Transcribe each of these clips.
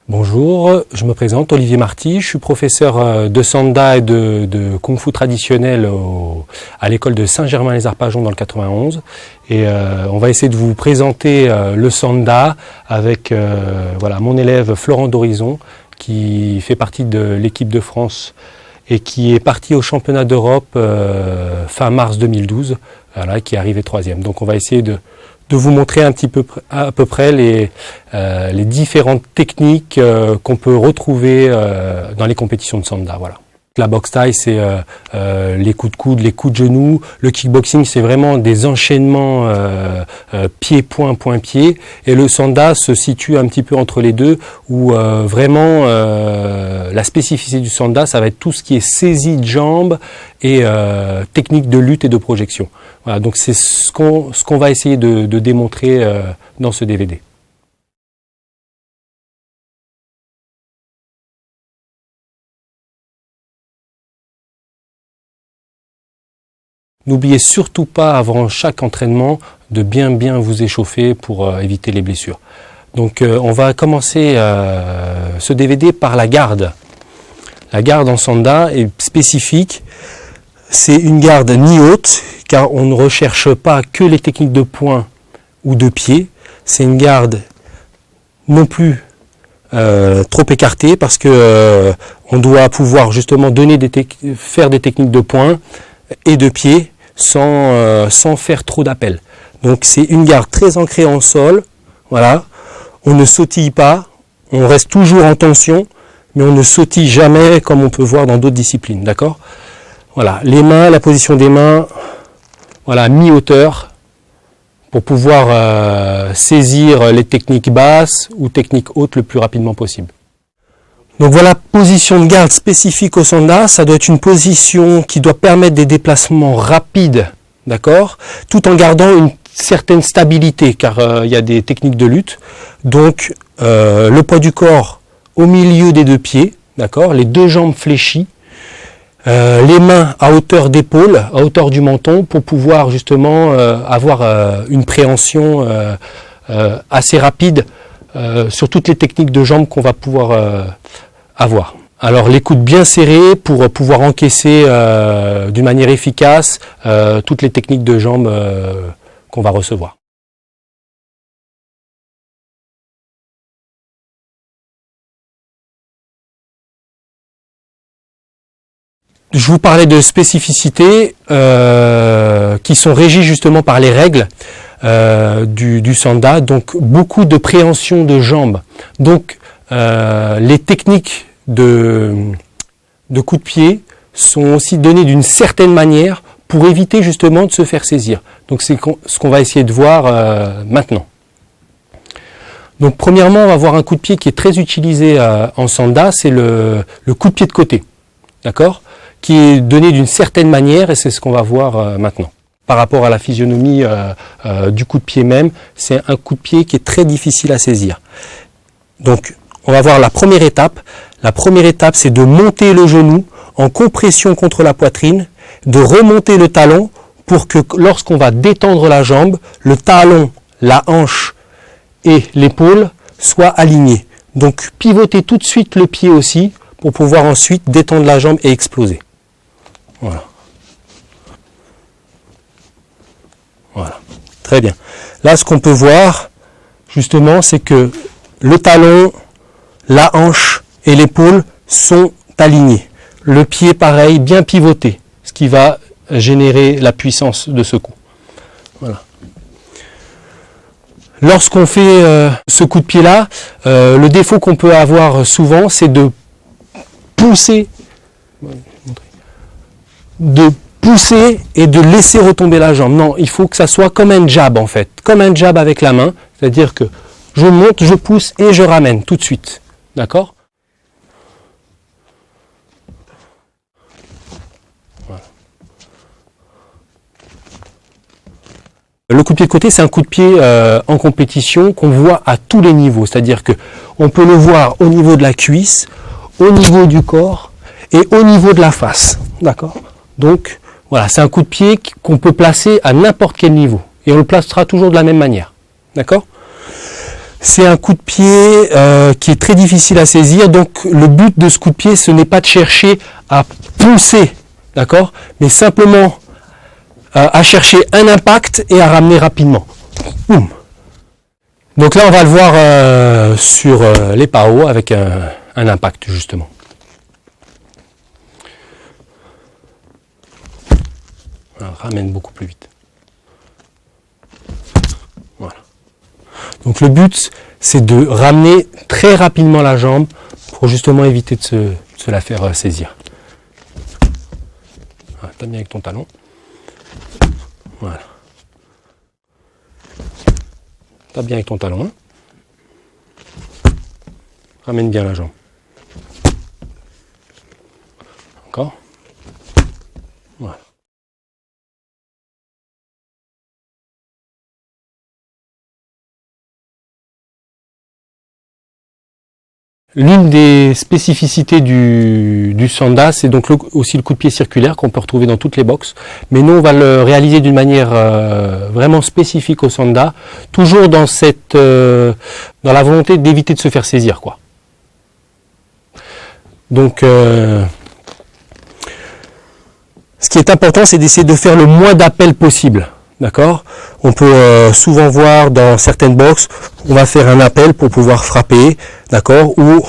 Bonjour, je me présente, Olivier Marty, je suis professeur de Sanda et de Kung Fu traditionnel à l'école de Saint-Germain-les-Arpajons dans le 91. Et on va essayer de vous présenter le Sanda avec voilà, mon élève Florent d'Horizon qui fait partie de l'équipe de France et qui est parti au championnat d'Europe fin mars 2012, voilà, qui est arrivé 3e. Donc on va essayer de vous montrer un petit peu à peu près les différentes techniques qu'on peut retrouver dans les compétitions de Sanda. Voilà. La boxe thaï, c'est les coups de coude, les coups de genoux. Le kickboxing, c'est vraiment des enchaînements pied-point, point-pied. Et le Sanda se situe un petit peu entre les deux, où vraiment la spécificité du Sanda, ça va être tout ce qui est saisie de jambes et technique de lutte et de projection. Voilà, donc c'est ce qu'on va essayer de démontrer dans ce DVD. N'oubliez surtout pas avant chaque entraînement de bien vous échauffer pour éviter les blessures. Donc on va commencer ce DVD par la garde. La garde en Sanda est spécifique. C'est une garde ni-haute, car on ne recherche pas que les techniques de poing ou de pied. C'est une garde non plus trop écartée, parce que on doit pouvoir justement faire des techniques de poing et de pied sans faire trop d'appel. Donc c'est une garde très ancrée en sol. Voilà. On ne sautille pas, on reste toujours en tension, mais on ne sautille jamais comme on peut voir dans d'autres disciplines. D'accord ? Voilà, les mains, la position des mains, voilà, mi-hauteur, pour pouvoir saisir les techniques basses ou techniques hautes le plus rapidement possible. Donc voilà, position de garde spécifique au Sanda, ça doit être une position qui doit permettre des déplacements rapides, d'accord, tout en gardant une certaine stabilité, car il y a des techniques de lutte. Donc le poids du corps au milieu des deux pieds, d'accord, les deux jambes fléchies, les mains à hauteur d'épaule, à hauteur du menton, pour pouvoir justement avoir une préhension assez rapide sur toutes les techniques de jambes qu'on va pouvoir avoir. Alors les coudes bien serrés pour pouvoir encaisser d'une manière efficace toutes les techniques de jambes qu'on va recevoir. Je vous parlais de spécificités qui sont régies justement par les règles du Sanda, donc beaucoup de préhension de jambes. Donc les techniques de coups de pied sont aussi données d'une certaine manière pour éviter justement de se faire saisir. Donc c'est ce qu'on va essayer de voir maintenant. Donc premièrement, on va voir un coup de pied qui est très utilisé en Sanda, c'est le coup de pied de côté, d'accord, qui est donné d'une certaine manière, et c'est ce qu'on va voir maintenant. Par rapport à la physionomie du coup de pied même, c'est un coup de pied qui est très difficile à saisir. Donc on va voir la première étape. La première étape, c'est de monter le genou en compression contre la poitrine, de remonter le talon pour que lorsqu'on va détendre la jambe, le talon, la hanche et l'épaule soient alignés. Donc pivoter tout de suite le pied aussi pour pouvoir ensuite détendre la jambe et exploser. Voilà. Voilà. Très bien. Là, ce qu'on peut voir, justement, c'est que le talon, la hanche et l'épaule sont alignés. Le pied, pareil, bien pivoté, ce qui va générer la puissance de ce coup. Voilà. Lorsqu'on fait ce coup de pied-là, le défaut qu'on peut avoir souvent, c'est de pousser et de laisser retomber la jambe. Non, il faut que ça soit comme un jab en fait, comme un jab avec la main, c'est-à-dire que je monte, je pousse et je ramène tout de suite. D'accord ? Voilà. Le coup de pied de côté, c'est un coup de pied en compétition qu'on voit à tous les niveaux, c'est-à-dire que on peut le voir au niveau de la cuisse, au niveau du corps et au niveau de la face. D'accord ? Donc voilà, c'est un coup de pied qu'on peut placer à n'importe quel niveau et on le placera toujours de la même manière. D'accord ? c'est un coup de pied qui est très difficile à saisir. Donc le but de ce coup de pied, ce n'est pas de chercher à pousser, d'accord, mais simplement à chercher un impact et à ramener rapidement. Boum. Donc là, on va le voir sur les PAO avec un impact justement. Voilà, ramène beaucoup plus vite. Voilà. Donc le but, c'est de ramener très rapidement la jambe pour justement éviter de se la faire saisir. Voilà, tape bien avec ton talon. Voilà. Tape bien avec ton talon. Ramène bien la jambe. Encore. Voilà. L'une des spécificités du Sanda, c'est donc aussi le coup de pied circulaire qu'on peut retrouver dans toutes les boxes. Mais nous, on va le réaliser d'une manière vraiment spécifique au Sanda, toujours dans la volonté d'éviter de se faire saisir, quoi. Donc, ce qui est important, c'est d'essayer de faire le moins d'appels possible. D'accord ? On peut souvent voir dans certaines boxes, on va faire un appel pour pouvoir frapper, d'accord ? Ou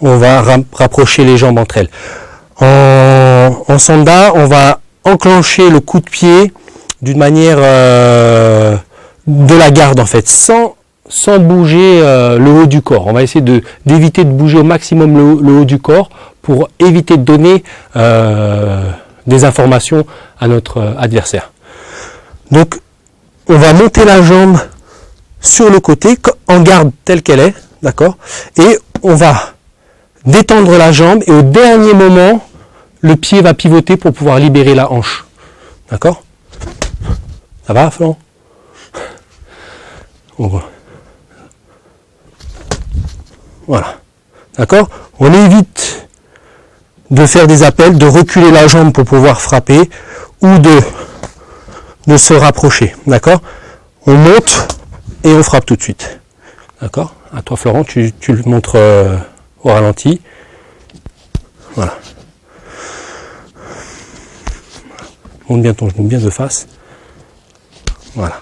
on va rapprocher les jambes entre elles. En Sanda, on va enclencher le coup de pied d'une manière de la garde en fait, sans bouger le haut du corps. On va essayer d'éviter de bouger au maximum le haut du corps pour éviter de donner des informations à notre adversaire. Donc, on va monter la jambe sur le côté, en garde telle qu'elle est, d'accord ? Et on va détendre la jambe et au dernier moment, le pied va pivoter pour pouvoir libérer la hanche. D'accord ? Ça va, Florent ? Voilà. D'accord ? On évite de faire des appels, de reculer la jambe pour pouvoir frapper ou de se rapprocher, d'accord ? On monte et on frappe tout de suite, d'accord ? À toi Florent, tu le montres au ralenti, voilà. Monte bien ton genou, bien de face, voilà.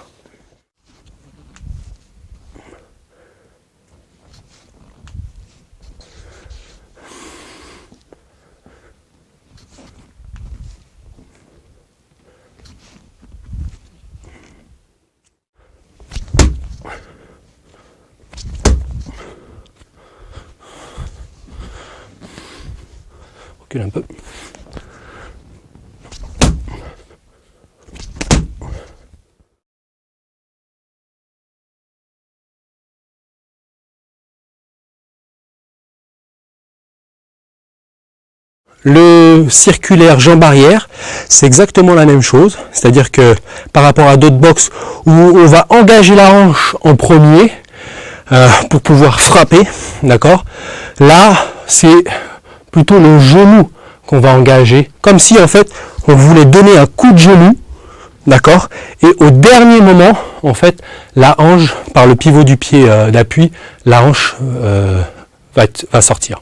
Recule un peu. Le circulaire jambe arrière, c'est exactement la même chose, c'est-à-dire que par rapport à d'autres boxes où on va engager la hanche en premier pour pouvoir frapper, d'accord ? Là, c'est plutôt le genou qu'on va engager, comme si en fait on voulait donner un coup de genou, d'accord ? Et au dernier moment, en fait, la hanche, par le pivot du pied d'appui, la hanche va sortir.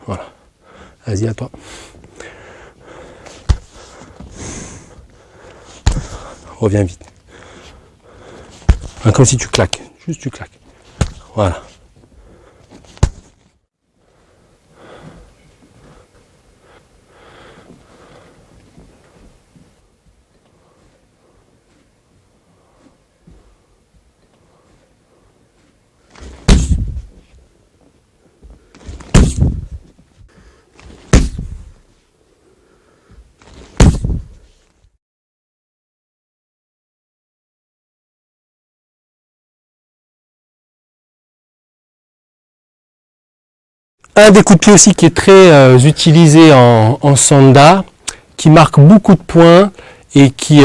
Voilà. Vas-y, à toi. Reviens vite. Comme si tu claques. Juste tu claques. Voilà. Un des coups de pied aussi qui est très utilisé en Sanda, qui marque beaucoup de points et qui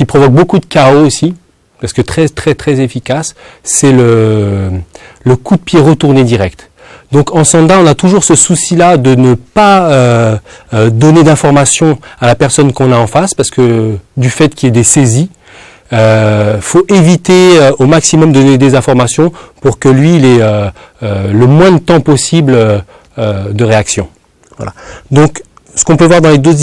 provoque beaucoup de chaos aussi, parce que très efficace, c'est le coup de pied retourné direct. Donc en sanda, on a toujours ce souci-là de ne pas donner d'informations à la personne qu'on a en face, parce que du fait qu'il y ait des saisies, faut éviter au maximum de donner des informations pour que lui il ait le moins de temps possible de réaction. Voilà. Donc ce qu'on peut voir dans les deux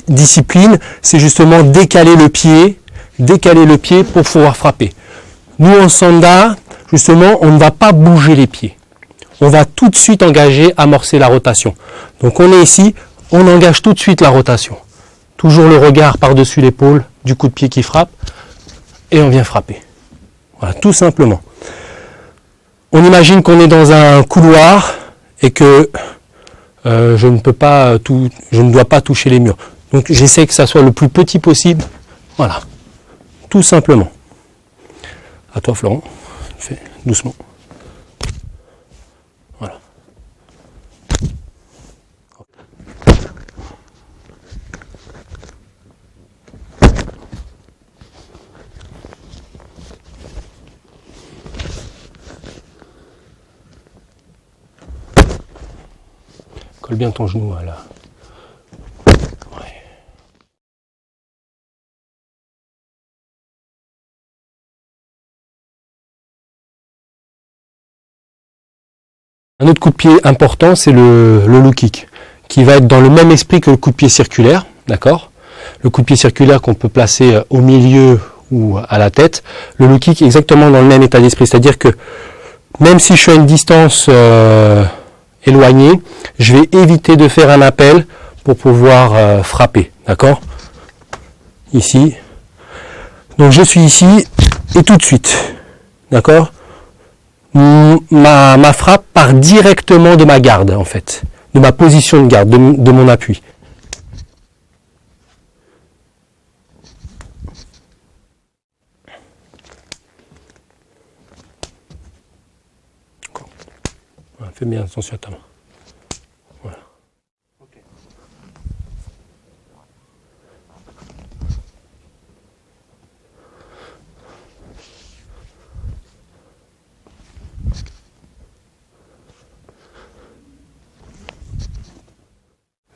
disciplines, c'est justement décaler le pied pour pouvoir frapper. Nous en sanda, justement, on ne va pas bouger les pieds. On va tout de suite amorcer la rotation. Donc on est ici, on engage tout de suite la rotation. Toujours le regard par-dessus l'épaule du coup de pied qui frappe, et on vient frapper. Voilà, tout simplement. On imagine qu'on est dans un couloir et que je ne dois pas toucher les murs. Donc j'essaie que ça soit le plus petit possible. Voilà, tout simplement. À toi Florent, fais doucement. Voilà. Colle bien ton genou là. Ouais. Un autre coup de pied important, c'est le low kick, qui va être dans le même esprit que le coup de pied circulaire, d'accord? Le coup de pied circulaire qu'on peut placer au milieu ou à la tête. Le low kick est exactement dans le même état d'esprit, c'est-à-dire que même si je suis à une distance éloignée, je vais éviter de faire un appel pour pouvoir frapper, d'accord? Ici. Donc je suis ici et tout de suite, d'accord? Ma frappe part directement de ma garde, en fait, de ma position de garde, de mon appui. Voilà, fais bien attention à ta main. Voilà.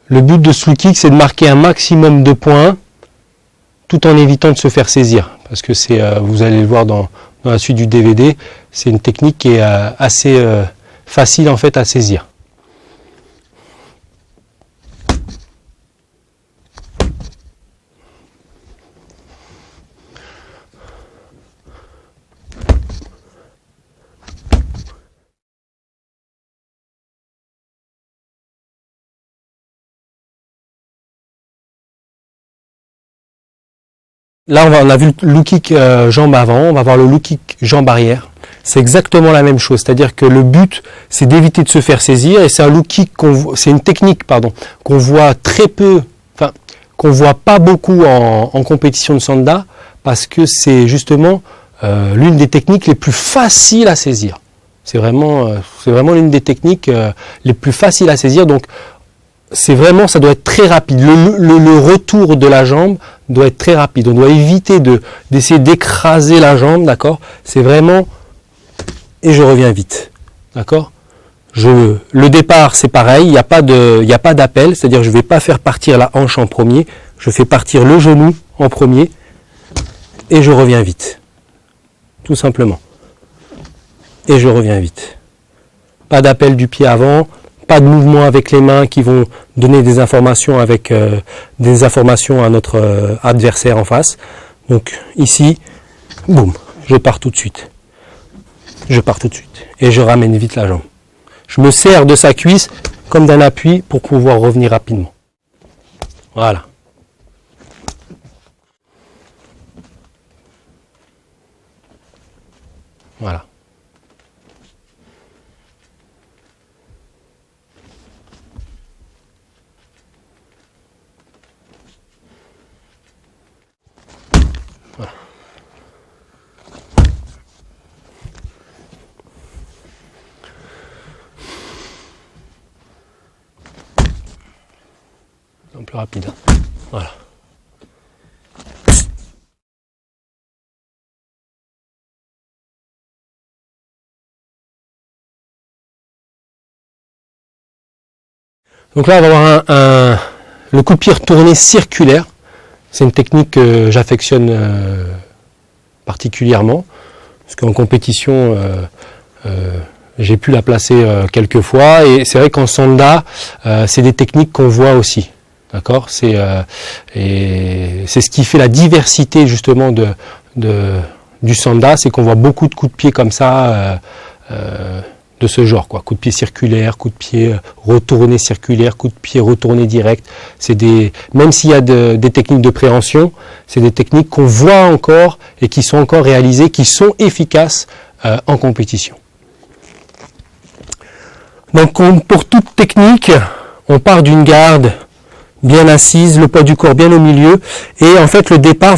Le but de ce low kick, c'est de marquer un maximum de points tout en évitant de se faire saisir. Parce que c'est, vous allez le voir dans la suite du DVD, c'est une technique qui est assez facile en fait à saisir. Là, on a vu le low kick jambe avant, on va voir le low kick jambe arrière. C'est exactement la même chose, c'est-à-dire que le but, c'est d'éviter de se faire saisir, et c'est un low kick c'est une technique, pardon, qu'on voit très peu, enfin, qu'on voit pas beaucoup en compétition de sanda, parce que c'est justement l'une des techniques les plus faciles à saisir. C'est vraiment l'une des techniques les plus faciles à saisir, donc c'est vraiment, ça doit être très rapide. Le retour de la jambe doit être très rapide. On doit éviter d'essayer d'écraser la jambe, d'accord? C'est vraiment, et je reviens vite, d'accord? Le départ, c'est pareil, il n'y a pas d'appel, c'est-à-dire je ne vais pas faire partir la hanche en premier, je fais partir le genou en premier, et je reviens vite. Tout simplement. Et je reviens vite. Pas d'appel du pied avant, pas de mouvement avec les mains qui vont donner des informations à notre adversaire en face. Donc ici, boum, je pars tout de suite. Je pars tout de suite. Et je ramène vite la jambe. Je me sers de sa cuisse comme d'un appui pour pouvoir revenir rapidement. Voilà. Voilà. Voilà. Un peu plus rapide. Voilà. Donc là, on va avoir le coup de pied retourné circulaire. C'est une technique que j'affectionne particulièrement, parce qu'en compétition, j'ai pu la placer quelques fois, et c'est vrai qu'en sanda, c'est des techniques qu'on voit aussi. D'accord, c'est ce qui fait la diversité justement du sanda, c'est qu'on voit beaucoup de coups de pied comme ça de ce genre, quoi. Coup de pied circulaire, coup de pied retourné circulaire, coup de pied retourné direct. Même s'il y a des techniques de préhension, c'est des techniques qu'on voit encore et qui sont encore réalisées, qui sont efficaces en compétition. Donc pour toute technique, on part d'une garde bien assise, le poids du corps bien au milieu, et en fait le départ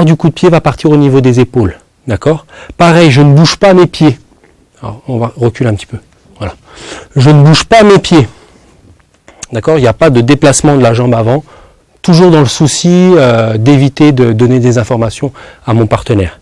du coup de pied va partir au niveau des épaules. D'accord ? Pareil, je ne bouge pas mes pieds. Alors, on va reculer un petit peu. Voilà. Je ne bouge pas mes pieds. D'accord ? Il n'y a pas de déplacement de la jambe avant. Toujours dans le souci d'éviter de donner des informations à mon partenaire.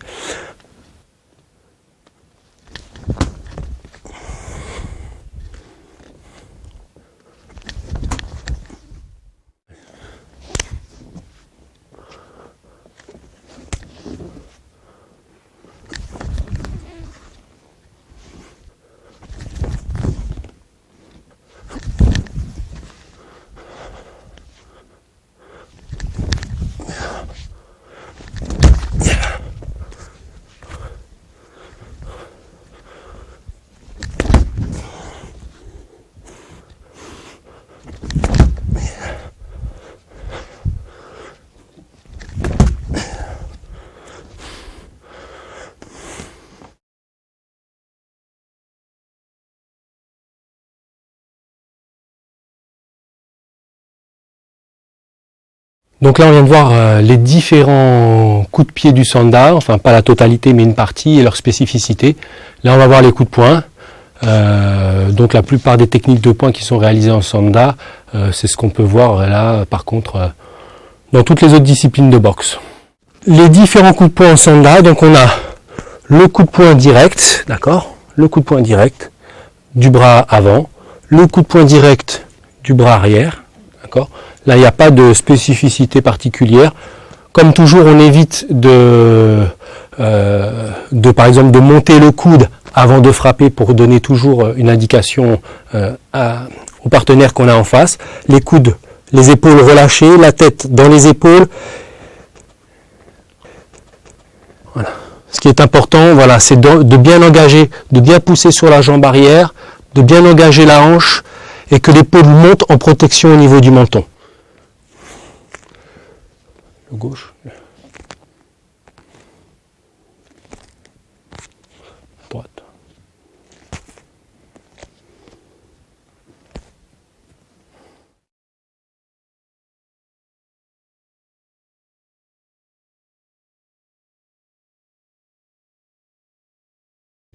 Donc là, on vient de voir les différents coups de pied du sanda, enfin pas la totalité, mais une partie et leur spécificité. Là, on va voir les coups de poing. Donc la plupart des techniques de poing qui sont réalisées en sanda, c'est ce qu'on peut voir là, par contre, dans toutes les autres disciplines de boxe. Les différents coups de poing en sanda, donc on a le coup de poing direct, d'accord, le coup de poing direct du bras avant, le coup de poing direct du bras arrière, d'accord. Là, il n'y a pas de spécificité particulière. Comme toujours, on évite par exemple, de monter le coude avant de frapper pour donner toujours une indication au partenaire qu'on a en face. Les coudes, les épaules relâchées, la tête dans les épaules. Voilà. Ce qui est important, voilà, c'est de bien engager, de bien pousser sur la jambe arrière, de bien engager la hanche et que l'épaule monte en protection au niveau du menton. Le gauche. Droite.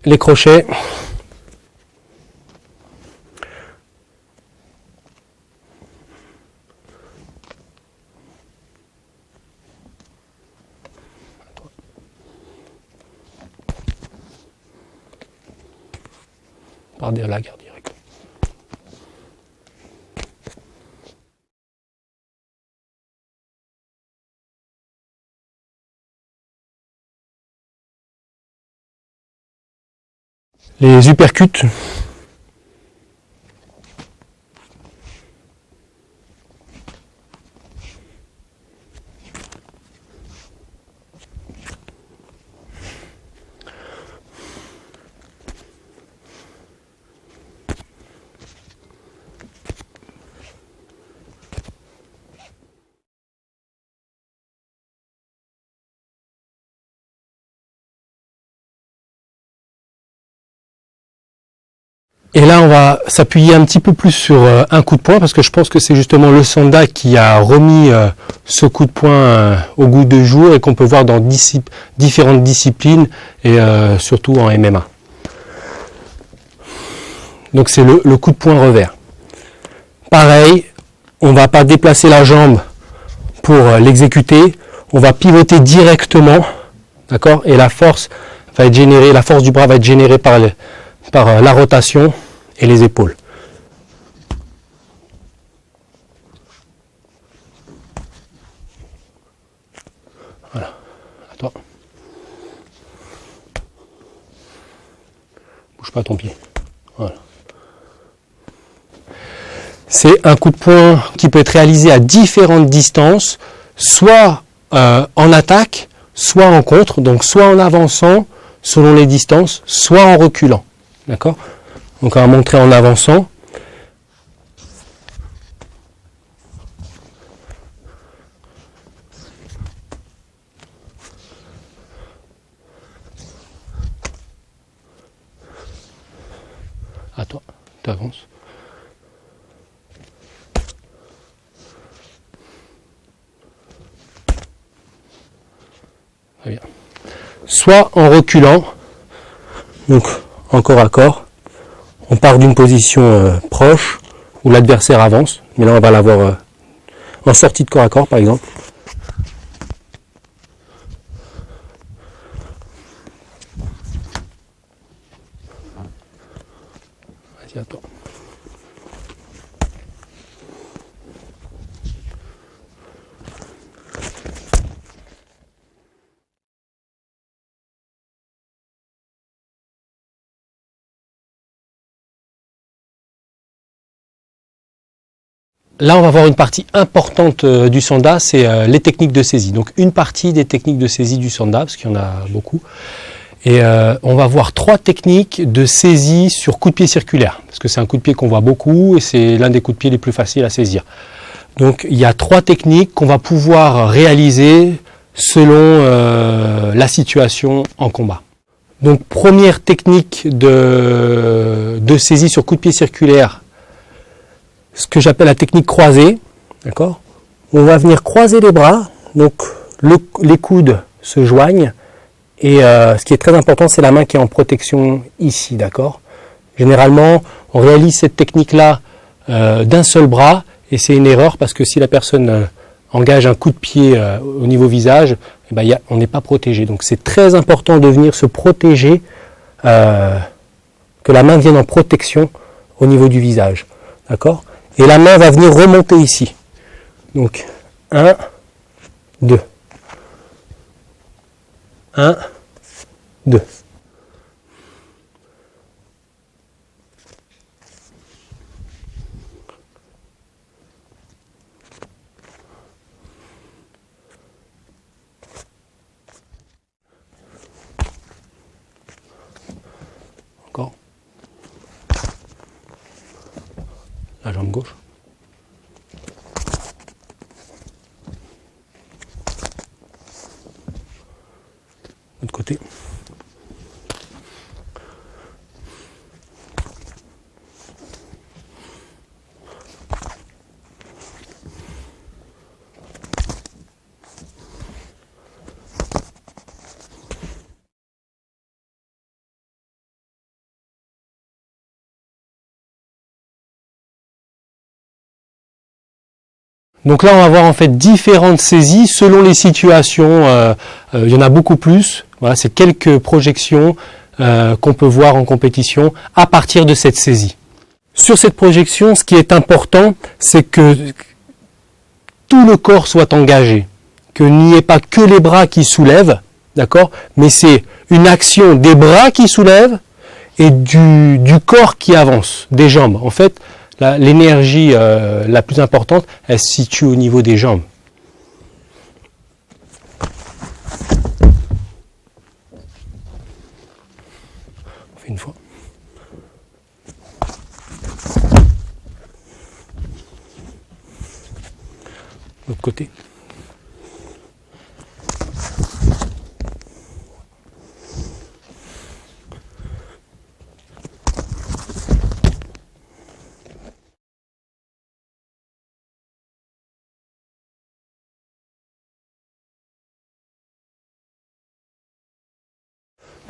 Les crochets. Par derrière la garde directe. Les uppercuts. Et là, on va s'appuyer un petit peu plus sur un coup de poing, parce que je pense que c'est justement le sanda qui a remis ce coup de poing au goût du jour et qu'on peut voir dans différentes disciplines et surtout en MMA. Donc c'est le coup de poing revers. Pareil, on ne va pas déplacer la jambe pour l'exécuter, on va pivoter directement, d'accord, et la force va être générée, la force du bras va être générée par la rotation et les épaules. touche pas ton pied. Voilà. C'est un coup de poing qui peut être réalisé à différentes distances, soit en attaque, soit en contre, donc soit en avançant selon les distances, soit en reculant. D'accord? Donc on va montrer en avançant. À toi, tu avances. Très bien. Soit en reculant, donc en corps à corps, on part d'une position proche où l'adversaire avance, mais là on va l'avoir en sortie de corps à corps par exemple. Vas-y, à toi. Là, on va voir une partie importante du sanda, c'est les techniques de saisie. Donc, une partie des techniques de saisie du sanda, parce qu'il y en a beaucoup. Et on va voir 3 techniques de saisie sur coup de pied circulaire, parce que c'est un coup de pied qu'on voit beaucoup et c'est l'un des coups de pied les plus faciles à saisir. Donc, il y a 3 techniques qu'on va pouvoir réaliser selon la situation en combat. Donc, première technique de saisie sur coup de pied circulaire, ce que j'appelle la technique croisée, d'accord? On va venir croiser les bras, donc les coudes se joignent, et ce qui est très important, c'est la main qui est en protection ici, d'accord? Généralement, on réalise cette technique-là d'un seul bras, et c'est une erreur parce que si la personne engage un coup de pied au niveau visage, eh ben, on n'est pas protégé. Donc c'est très important de venir se protéger, que la main vienne en protection au niveau du visage, d'accord? Et la main va venir remonter ici. Donc, 1, 2. 1, 2. Encore. La jambe gauche. L'autre côté. Donc là, on va voir en fait différentes saisies selon les situations. Il y en a beaucoup plus. Voilà, c'est quelques projections qu'on peut voir en compétition à partir de cette saisie. Sur cette projection, ce qui est important, c'est que tout le corps soit engagé, qu'il n'y ait pas que les bras qui soulèvent, d'accord, mais c'est une action des bras qui soulèvent et du corps qui avance, des jambes. En fait, l'énergie la plus importante, elle se situe au niveau des jambes. On fait une fois. L'autre côté.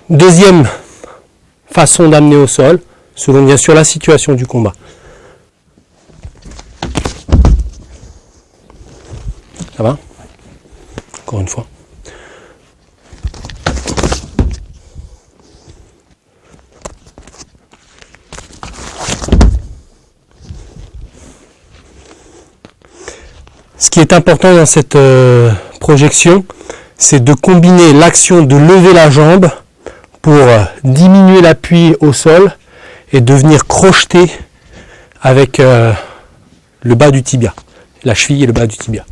Deuxième façon d'amener au sol, selon bien sûr la situation du combat. Ça va? Encore une fois. Ce qui est important dans cette projection, c'est de combiner l'action de lever la jambe pour diminuer l'appui au sol et de venir crocheter avec le bas du tibia, la cheville et le bas du tibia.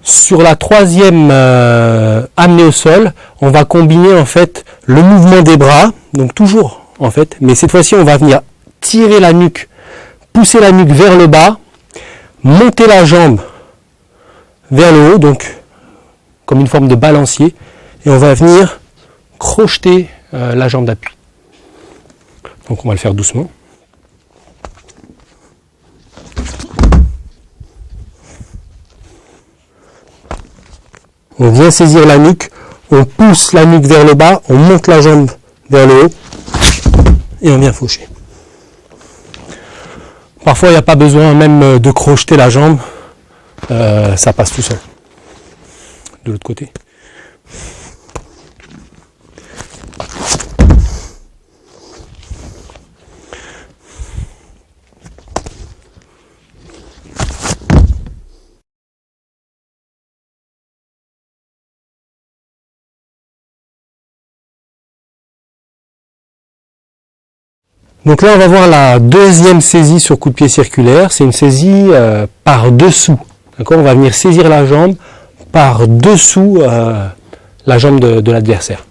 Sur la troisième amenée au sol, on va combiner en fait le mouvement des bras, donc toujours en fait, mais cette fois-ci on va venir tirer la nuque, pousser la nuque vers le bas, monter la jambe vers le haut, donc comme une forme de balancier, et on va venir crocheter la jambe d'appui. Donc on va le faire doucement. On vient saisir la nuque, on pousse la nuque vers le bas, on monte la jambe vers le haut et on vient faucher. Parfois il n'y a pas besoin même de crocheter la jambe, ça passe tout seul. De l'autre côté. Donc là, on va voir la deuxième saisie sur coup de pied circulaire. C'est une saisie par dessous. D'accord ? On va venir saisir la jambe par dessous la jambe de l'adversaire.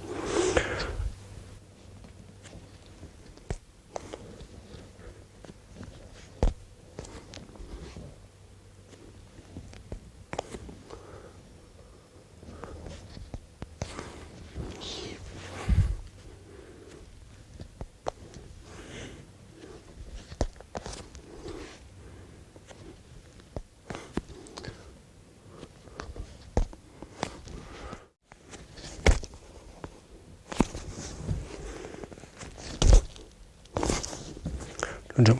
L'autre jambe.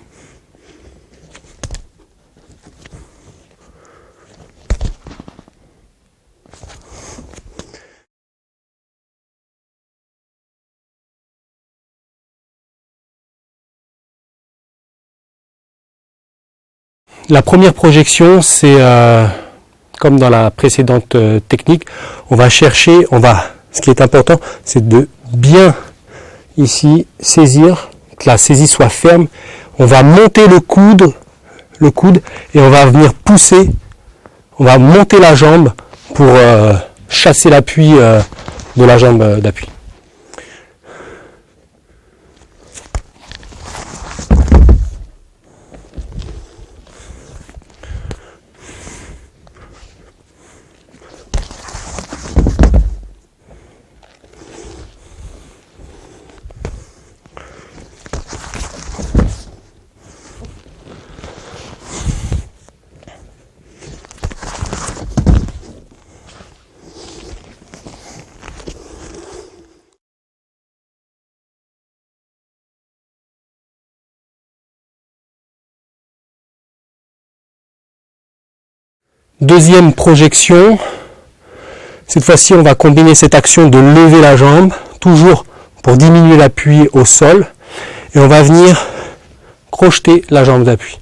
La première projection, c'est comme dans la précédente technique, on va chercher, ce qui est important, c'est de bien ici saisir, que la saisie soit ferme. On va monter le coude et on va venir pousser, on va monter la jambe pour chasser l'appui de la jambe d'appui. Deuxième projection, cette fois-ci on va combiner cette action de lever la jambe, toujours pour diminuer l'appui au sol, et on va venir crocheter la jambe d'appui.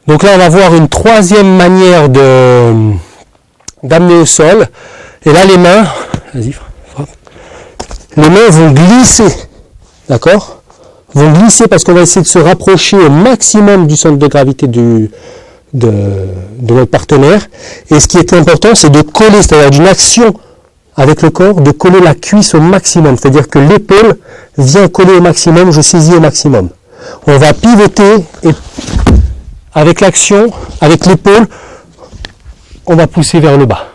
Donc là, on va voir une troisième manière d'amener au sol. Et là, les mains, vas-y, frappe. Les mains vont glisser, d'accord ? Vont glisser parce qu'on va essayer de se rapprocher au maximum du centre de gravité de notre partenaire. Et ce qui est important, c'est de coller, c'est-à-dire d'une action avec le corps, de coller la cuisse au maximum. C'est-à-dire que l'épaule vient coller au maximum, je saisis au maximum. On va pivoter et avec l'action, avec l'épaule, on va pousser vers le bas.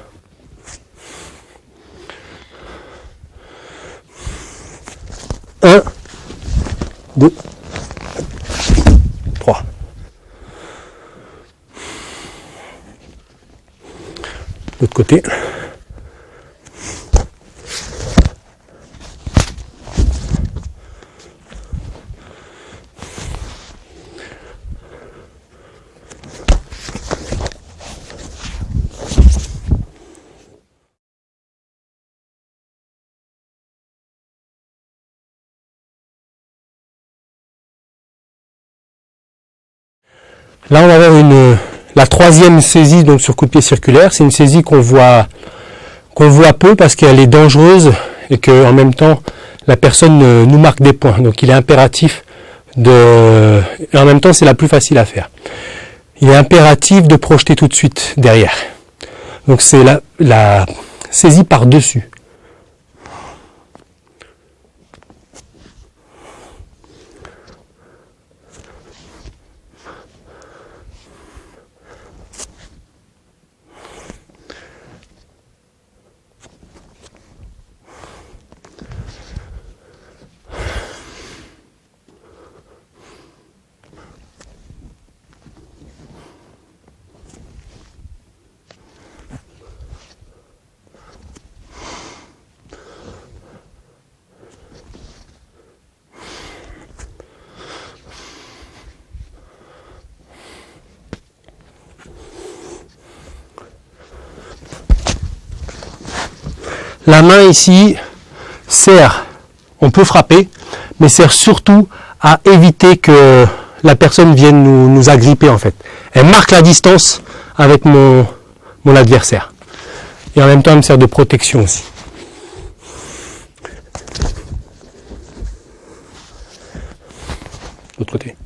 Un, 2, 3. L'autre côté. Là, on va avoir la troisième saisie donc sur coup de pied circulaire. C'est une saisie qu'on voit peu parce qu'elle est dangereuse et qu'en même temps, la personne nous marque des points. Donc, il est impératif et en même temps, c'est la plus facile à faire. Il est impératif de projeter tout de suite derrière. Donc, c'est la saisie par-dessus. La main ici sert, on peut frapper, mais sert surtout à éviter que la personne vienne nous agripper en fait. Elle marque la distance avec mon adversaire. Et en même temps, elle me sert de protection aussi. De l'autre côté.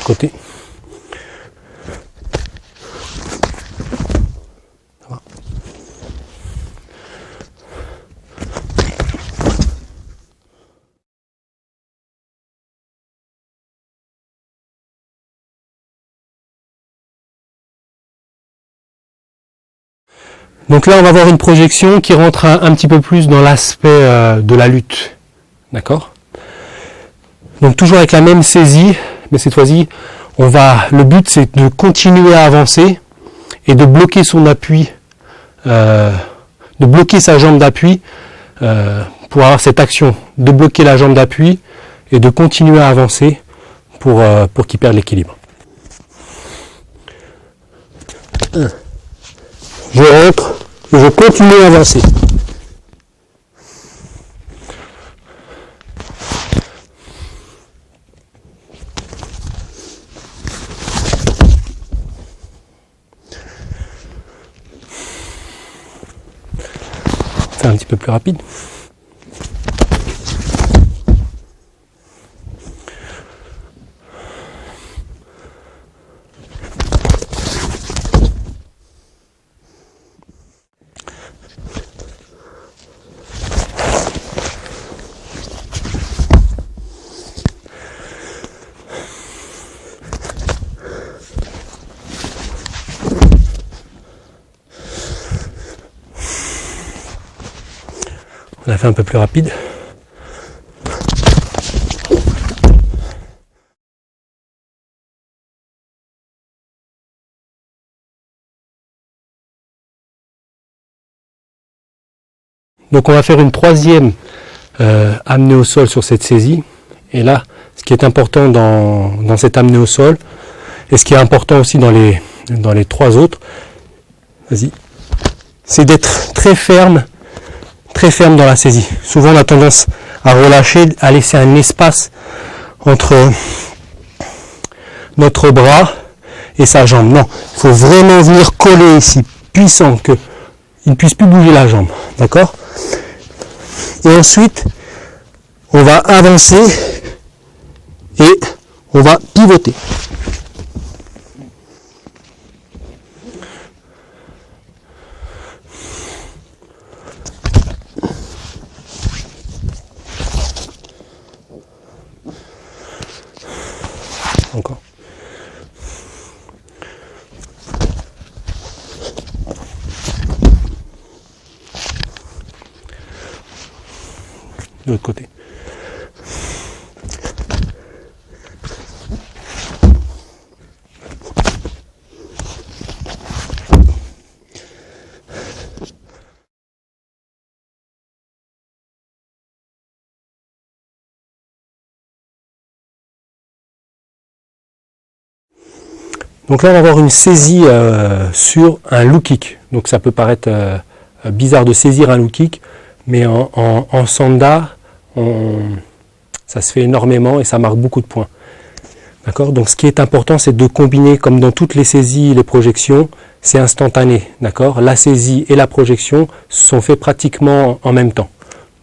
Côté. Donc là, on va avoir une projection qui rentre un petit peu plus dans l'aspect de la lutte. D'accord ? Donc toujours avec la même saisie, mais cette fois-ci, le but c'est de continuer à avancer et de bloquer son appui, de bloquer sa jambe d'appui pour avoir cette action, de bloquer la jambe d'appui et de continuer à avancer pour qu'il perde l'équilibre. Je rentre et je continue à avancer. C'est un petit peu plus rapide. On a fait un peu plus rapide. Donc on va faire une troisième amenée au sol sur cette saisie. Et là, ce qui est important dans cette amenée au sol, et ce qui est important aussi dans les trois autres, c'est d'être très ferme dans la saisie. Souvent on a tendance à relâcher, à laisser un espace entre notre bras et sa jambe. Non, il faut vraiment venir coller ici, puissant, qu'il ne puisse plus bouger la jambe. D'accord? Et ensuite, on va avancer et on va pivoter. Encore. De l'autre côté. Donc là, on va avoir une saisie sur un low kick. Donc ça peut paraître bizarre de saisir un low kick, mais en sanda, ça se fait énormément et ça marque beaucoup de points. D'accord? Donc ce qui est important, c'est de combiner, comme dans toutes les saisies, les projections, c'est instantané. D'accord? La saisie et la projection sont faits pratiquement en même temps.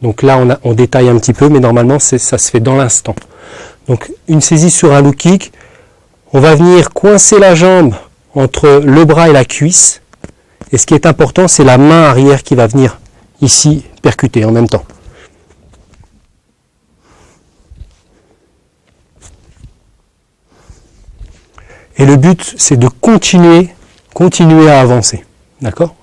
Donc là, on détaille un petit peu, mais normalement, ça se fait dans l'instant. Donc une saisie sur un low kick, on va venir coincer la jambe entre le bras et la cuisse. Et ce qui est important, c'est la main arrière qui va venir ici percuter en même temps. Et le but, c'est de continuer à avancer. D'accord ?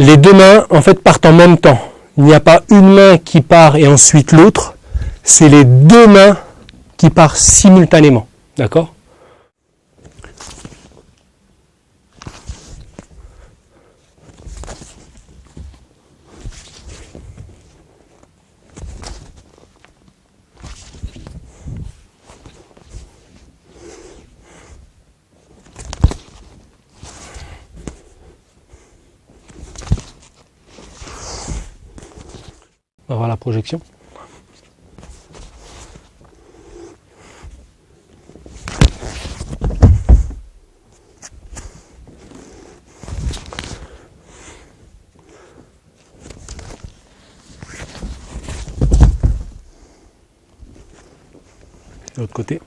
Les deux mains, en fait, partent en même temps. Il n'y a pas une main qui part et ensuite l'autre. C'est les deux mains qui partent simultanément. D'accord ? On va voir la projection. De l'autre côté.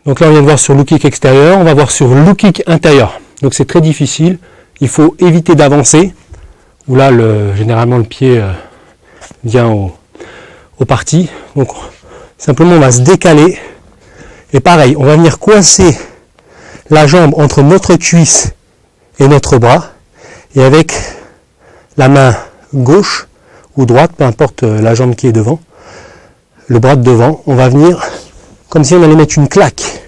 Donc là, on vient de voir sur low kick extérieur, on va voir sur low kick intérieur. Donc c'est très difficile, il faut éviter d'avancer, où là, généralement, le pied vient au parti. Donc simplement, on va se décaler. Et pareil, on va venir coincer la jambe entre notre cuisse et notre bras. Et avec la main gauche ou droite, peu importe la jambe qui est devant, le bras de devant, on va venir comme si on allait mettre une claque.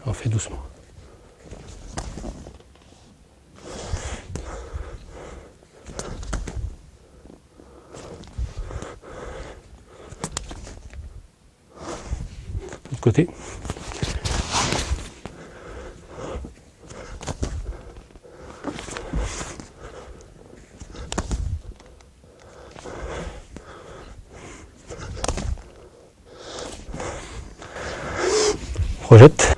On fait doucement. De l'autre côté. Projette.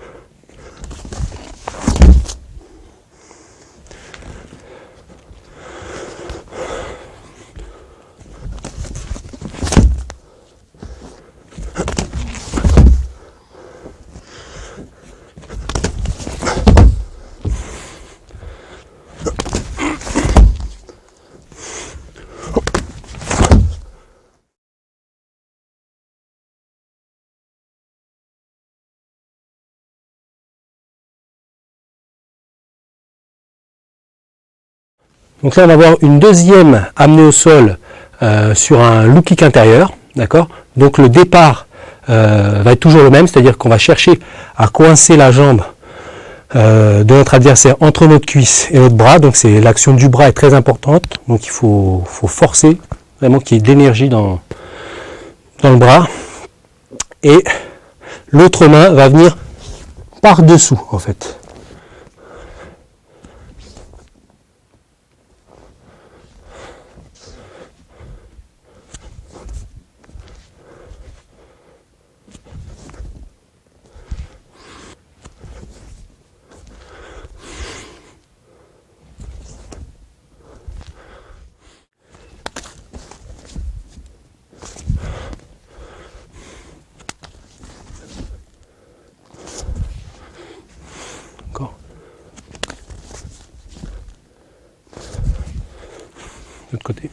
Donc là, on va avoir une deuxième amenée au sol sur un loop kick intérieur, d'accord? Donc le départ va être toujours le même, c'est-à-dire qu'on va chercher à coincer la jambe de notre adversaire entre notre cuisse et notre bras. Donc c'est l'action du bras est très importante, donc il faut forcer vraiment qu'il y ait de l'énergie dans le bras. Et l'autre main va venir par-dessous en fait. De l'autre côté.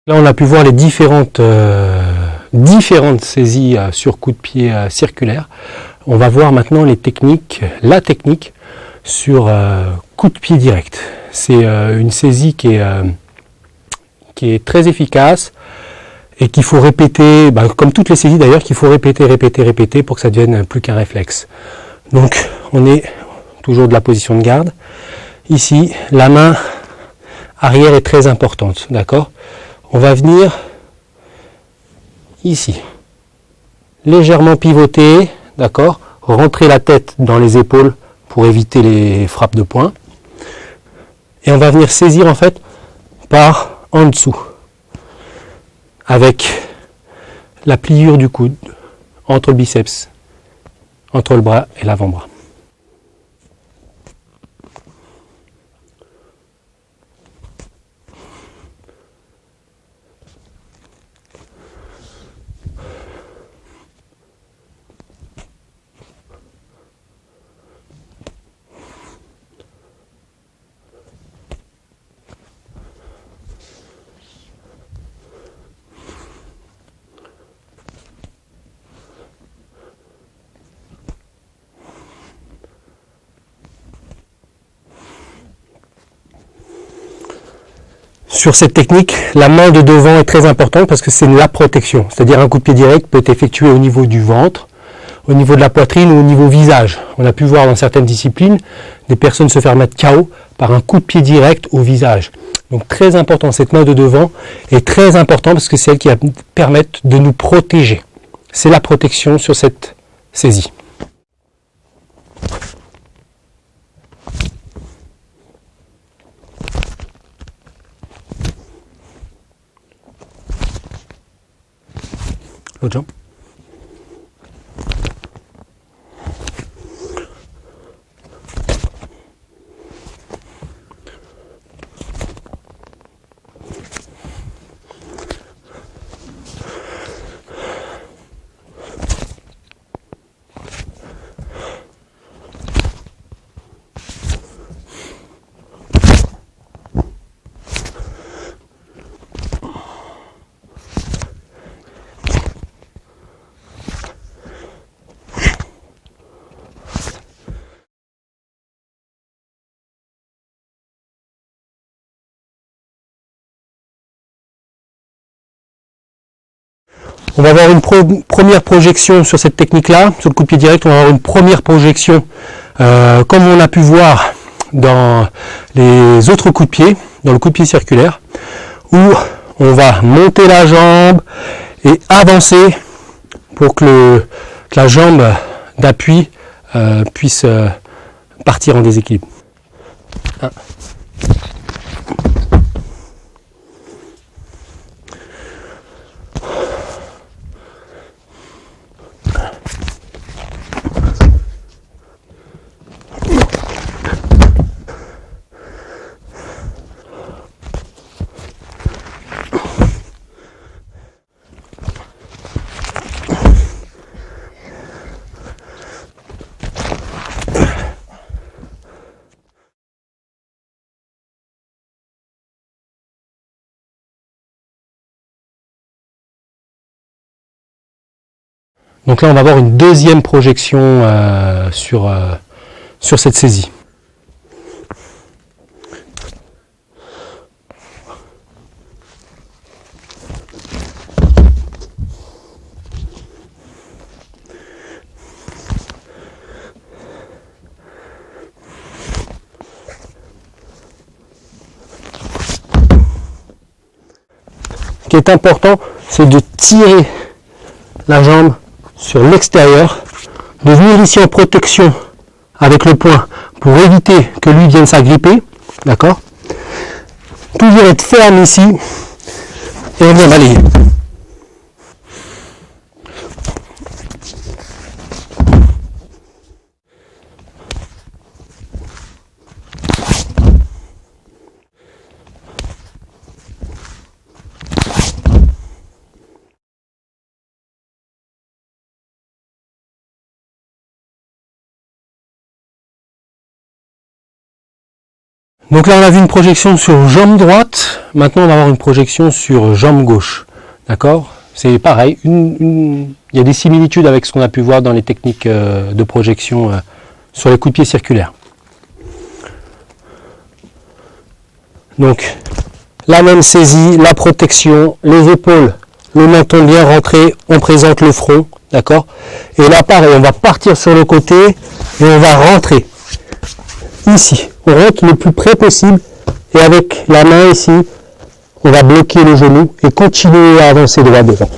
Là, on a pu voir les différentes saisies sur coup de pied circulaire. On va voir maintenant les techniques, la technique sur coup de pied direct. C'est une saisie qui est très efficace et qu'il faut répéter, comme toutes les saisies d'ailleurs, qu'il faut répéter pour que ça devienne plus qu'un réflexe. Donc, on est toujours de la position de garde. Ici, la main arrière est très importante, d'accord ? On va venir ici, légèrement pivoter, d'accord, rentrer la tête dans les épaules pour éviter les frappes de poing. Et on va venir saisir en fait par en dessous, avec la pliure du coude entre le biceps, entre le bras et l'avant-bras. Sur cette technique, la main de devant est très importante parce que c'est la protection. C'est-à-dire un coup de pied direct peut être effectué au niveau du ventre, au niveau de la poitrine ou au niveau visage. On a pu voir dans certaines disciplines des personnes se faire mettre KO par un coup de pied direct au visage. Donc très important, cette main de devant est très importante parce que c'est elle qui va permettre de nous protéger. C'est la protection sur cette saisie. L'autre jambe. On va avoir une première projection sur cette technique-là, sur le coup de pied direct. On va avoir une première projection, comme on a pu voir dans les autres coups de pied, dans le coup de pied circulaire, où on va monter la jambe et avancer pour que la jambe d'appui puisse partir en déséquilibre. 1. Donc là, on va avoir une deuxième projection sur cette saisie. Ce qui est important, c'est de tirer la jambe sur l'extérieur, de venir ici en protection avec le poing pour éviter que lui vienne s'agripper, d'accord? Toujours être ferme ici et on vient balayer. Donc là on a vu une projection sur jambe droite, maintenant on va avoir une projection sur jambe gauche, d'accord? C'est pareil, il y a des similitudes avec ce qu'on a pu voir dans les techniques de projection sur les coups de pied circulaires. Donc la même saisie, la protection, les épaules, le menton bien rentré, on présente le front, d'accord? Et là pareil, on va partir sur le côté et on va rentrer ici. On rentre le plus près possible et avec la main ici, on va bloquer le genou et continuer à avancer droit devant.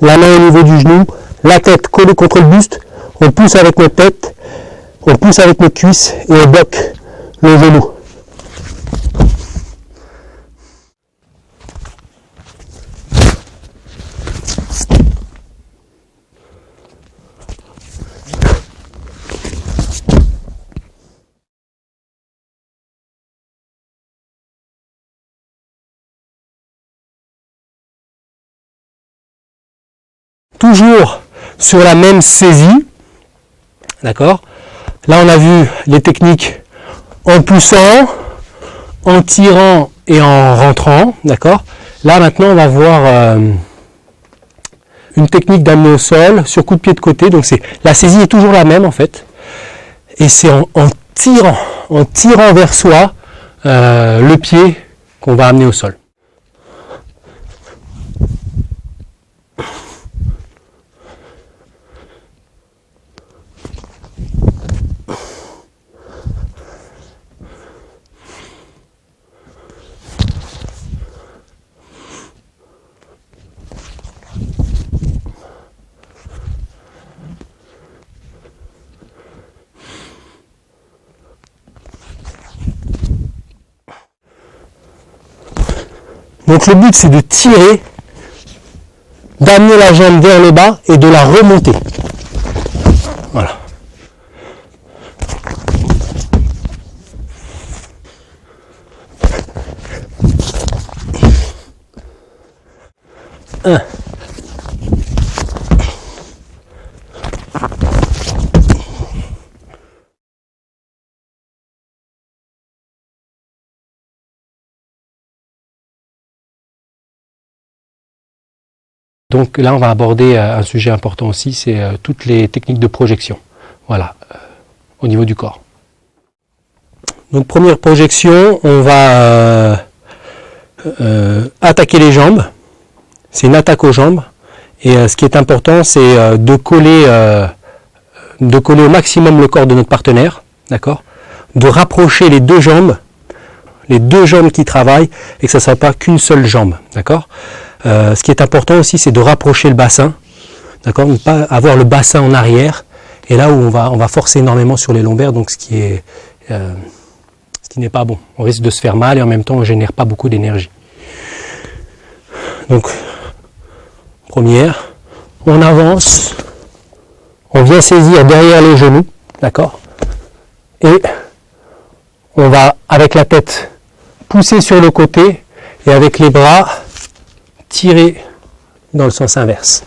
La main au niveau du genou, la tête collée contre le buste, on pousse avec notre tête, on pousse avec nos cuisses et on bloque le genou. Toujours sur la même saisie, d'accord? Là on a vu les techniques en poussant, en tirant et en rentrant, d'accord? Là maintenant on va voir une technique d'amener au sol sur coup de pied de côté, donc la saisie est toujours la même en fait, et c'est en tirant vers soi le pied qu'on va amener au sol. Donc le but c'est de tirer, d'amener la jambe vers le bas et de la remonter. Voilà. Un. Donc là, on va aborder un sujet important aussi, c'est toutes les techniques de projection, voilà, au niveau du corps. Donc première projection, on va attaquer les jambes, c'est une attaque aux jambes, et ce qui est important, c'est de coller au maximum le corps de notre partenaire, d'accord, de rapprocher les deux jambes qui travaillent, et que ça ne soit pas qu'une seule jambe, d'accord. Ce qui est important aussi, c'est de rapprocher le bassin, d'accord, ne pas avoir le bassin en arrière, et là où on va forcer énormément sur les lombaires, donc ce qui n'est pas bon. On risque de se faire mal et en même temps on ne génère pas beaucoup d'énergie. Donc, première, on avance, on vient saisir derrière les genoux, d'accord? Et on va, avec la tête, pousser sur le côté et avec les bras, tirer dans le sens inverse.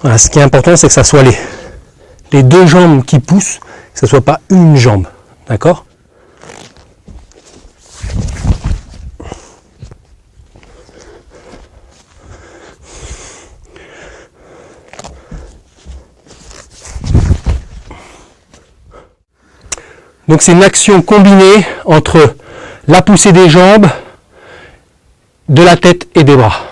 Voilà, ce qui est important, c'est que ça soit les deux jambes qui poussent, que ce ne soit pas une jambe, d'accord? Donc c'est une action combinée entre la poussée des jambes, de la tête et des bras.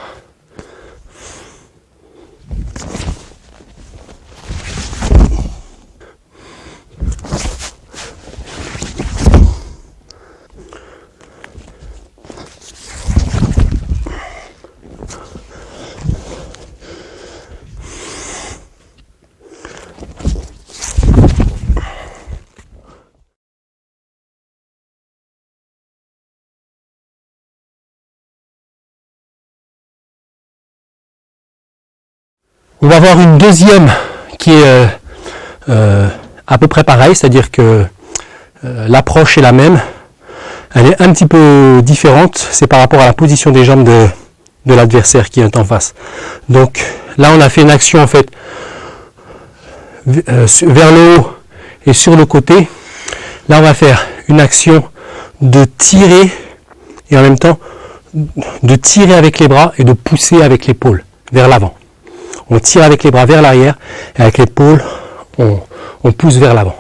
On va avoir une deuxième qui est à peu près pareille, c'est-à-dire que l'approche est la même. Elle est un petit peu différente, c'est par rapport à la position des jambes de l'adversaire qui est en face. Donc là on a fait une action en fait vers le haut et sur le côté. Là on va faire une action de tirer et en même temps de tirer avec les bras et de pousser avec l'épaule vers l'avant. On tire avec les bras vers l'arrière et avec l'épaule, on pousse vers l'avant.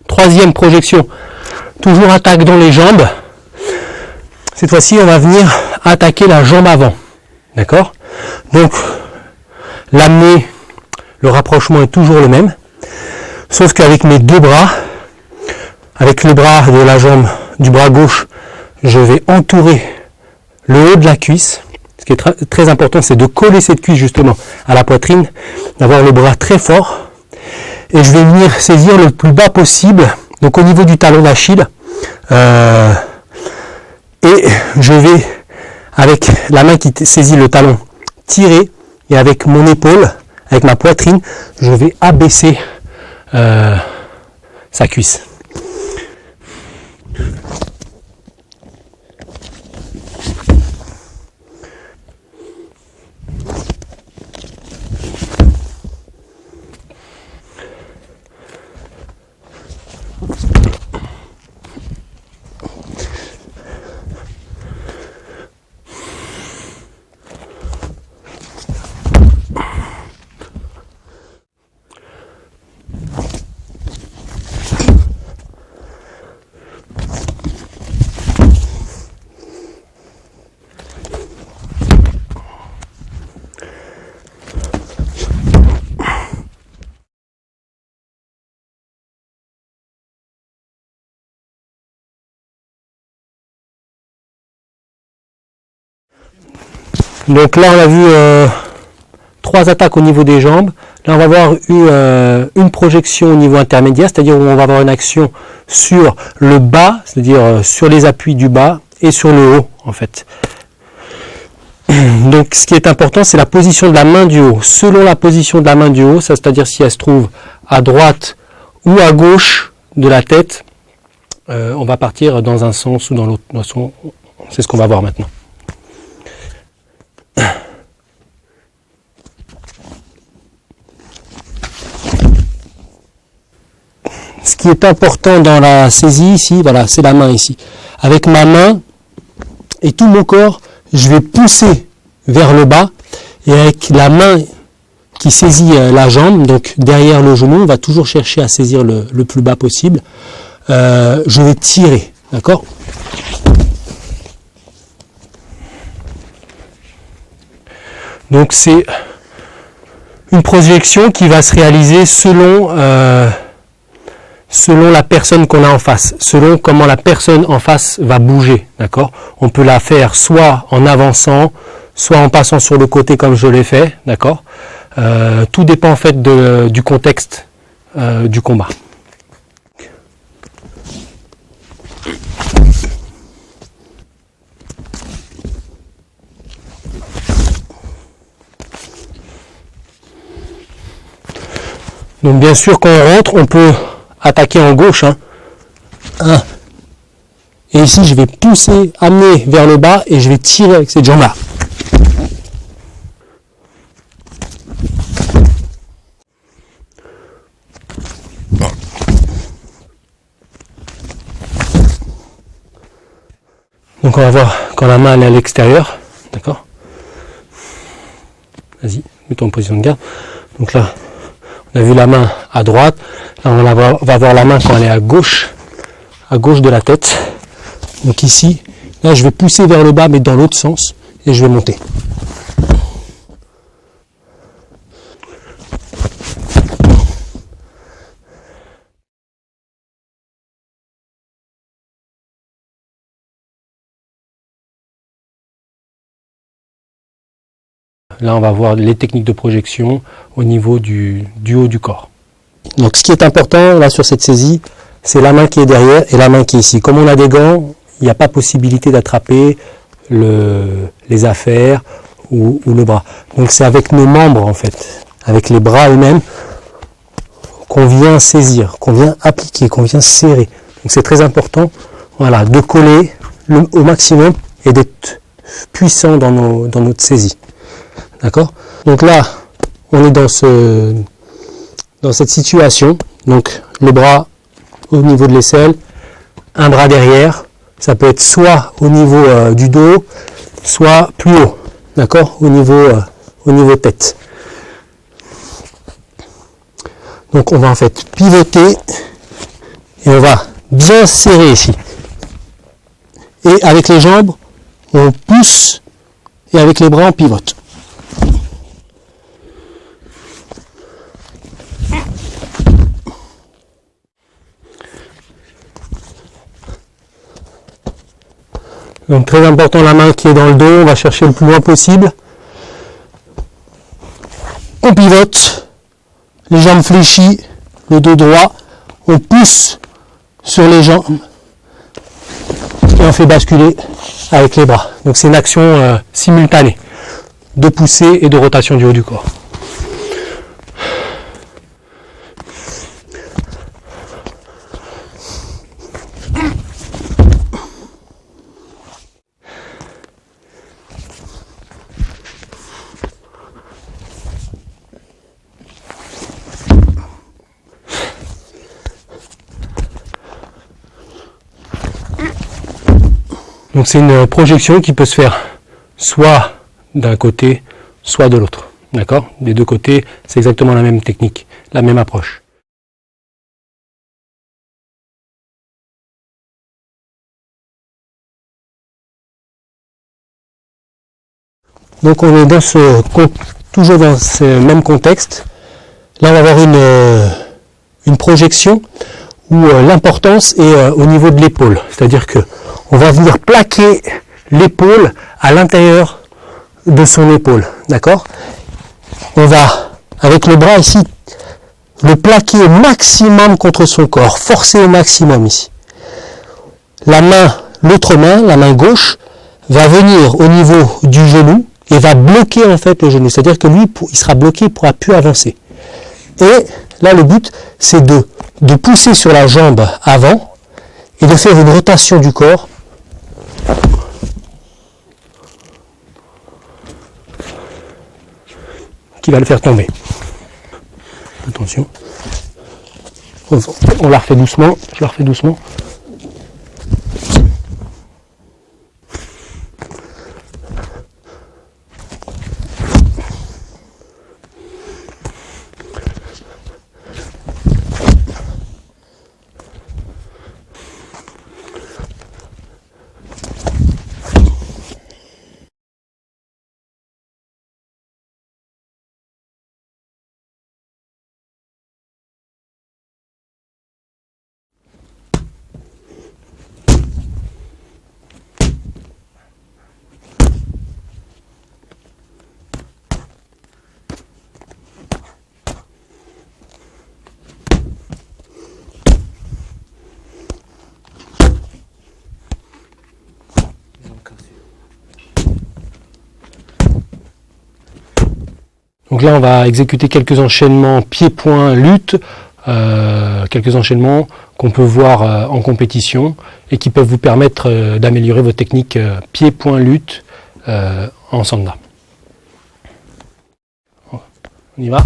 Troisième projection, toujours attaque dans les jambes. Cette fois-ci, on va venir attaquer la jambe avant. D'accord? Donc, l'amener, le rapprochement est toujours le même. Sauf qu'avec mes deux bras, avec le bras de la jambe du bras gauche, je vais entourer le haut de la cuisse. Ce qui est très important, c'est de coller cette cuisse justement à la poitrine, d'avoir le bras très fort. Et je vais venir saisir le plus bas possible, donc au niveau du talon d'Achille. Et je vais, avec la main qui saisit le talon, tirer. Et avec mon épaule, avec ma poitrine, je vais abaisser sa cuisse. Donc là on a vu trois attaques au niveau des jambes. Là on va avoir une projection au niveau intermédiaire, c'est-à-dire où on va avoir une action sur le bas, c'est-à-dire sur les appuis du bas et sur le haut en fait. Donc ce qui est important, c'est la position de la main du haut. Selon la position de la main du haut, c'est-à-dire si elle se trouve à droite ou à gauche de la tête, on va partir dans un sens ou dans l'autre. C'est ce qu'on va voir maintenant. qui est important dans la saisie ici, voilà, c'est la main ici. Avec ma main et tout mon corps, je vais pousser vers le bas, et avec la main qui saisit la jambe, donc derrière le genou, on va toujours chercher à saisir le plus bas possible. Je vais tirer, d'accord? Donc c'est une projection qui va se réaliser selon la personne qu'on a en face, selon comment la personne en face va bouger, d'accord? On peut la faire soit en avançant, soit en passant sur le côté comme je l'ai fait, d'accord? Tout dépend en fait du contexte du combat. Donc bien sûr quand on rentre, on peut attaquer en gauche. Et ici je vais pousser, amener vers le bas et je vais tirer avec cette jambe-là. Donc on va voir quand la main elle est à l'extérieur, d'accord? Vas-y, mets-toi en position de garde. Donc là, on a vu la main à droite. Là, on va voir la main quand elle est à gauche de la tête. Donc ici, là, je vais pousser vers le bas, mais dans l'autre sens, et je vais monter. Là, on va voir les techniques de projection au niveau du haut du corps. Donc, ce qui est important, là, sur cette saisie, c'est la main qui est derrière et la main qui est ici. Comme on a des gants, il n'y a pas possibilité d'attraper les affaires ou le bras. Donc, c'est avec nos membres, en fait, avec les bras eux-mêmes, qu'on vient saisir, qu'on vient appliquer, qu'on vient serrer. Donc, c'est très important, voilà, de coller au maximum et d'être puissant dans notre saisie. D'accord? Donc là, on est dans cette situation. Donc le bras au niveau de l'aisselle, un bras derrière. Ça peut être soit au niveau du dos, soit plus haut. D'accord? Au niveau tête. Donc on va en fait pivoter et on va bien serrer ici. Et avec les jambes, on pousse et avec les bras, on pivote. Donc très important, la main qui est dans le dos, on va chercher le plus loin possible. On pivote, les jambes fléchies, le dos droit, on pousse sur les jambes et on fait basculer avec les bras. Donc c'est une action simultanée de poussée et de rotation du haut du corps. Donc c'est une projection qui peut se faire soit d'un côté, soit de l'autre. D'accord? Des deux côtés, c'est exactement la même technique, la même approche. Donc on est toujours dans ce même contexte. Là on va avoir une projection où l'importance est au niveau de l'épaule. C'est-à-dire que on va venir plaquer l'épaule à l'intérieur de son épaule. D'accord? On va, avec le bras ici, le plaquer au maximum contre son corps, forcer au maximum ici. L'autre main, la main gauche, va venir au niveau du genou et va bloquer en fait le genou. C'est-à-dire que lui, il sera bloqué, il ne pourra plus avancer. Et là, le but, c'est de pousser sur la jambe avant et de faire une rotation du corps qui va le faire tomber. Attention. On la refait doucement, je la refais doucement. Donc là, on va exécuter quelques enchaînements pied-point lutte, quelques enchaînements qu'on peut voir en compétition et qui peuvent vous permettre d'améliorer votre technique pied-point lutte en sanda. On y va.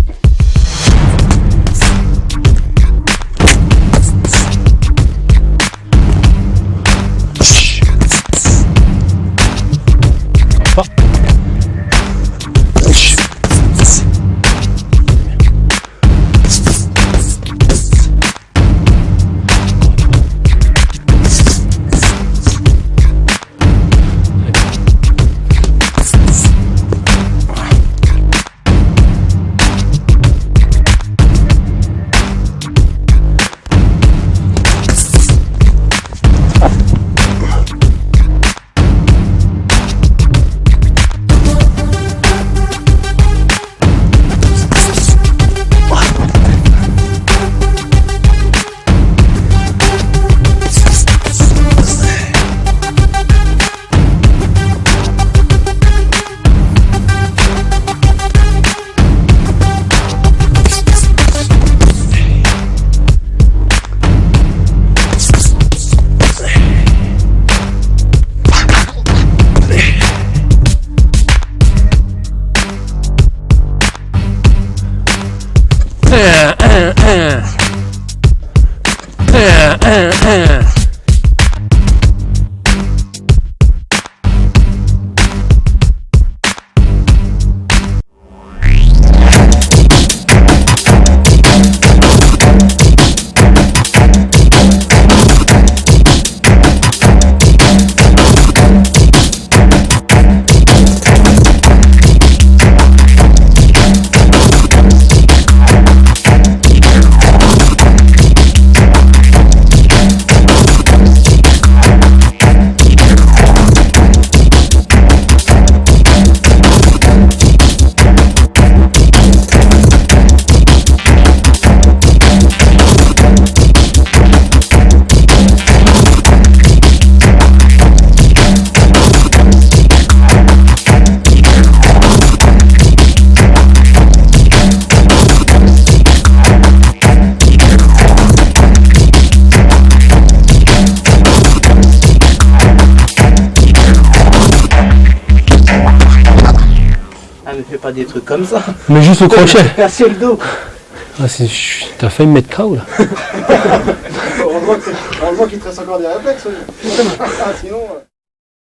Ne fais pas des trucs comme ça. Mais juste au crochet. Casser le dos. Ah, t'as failli me mettre KO là. Heureusement qu'il te reste encore des réflexes. Sinon.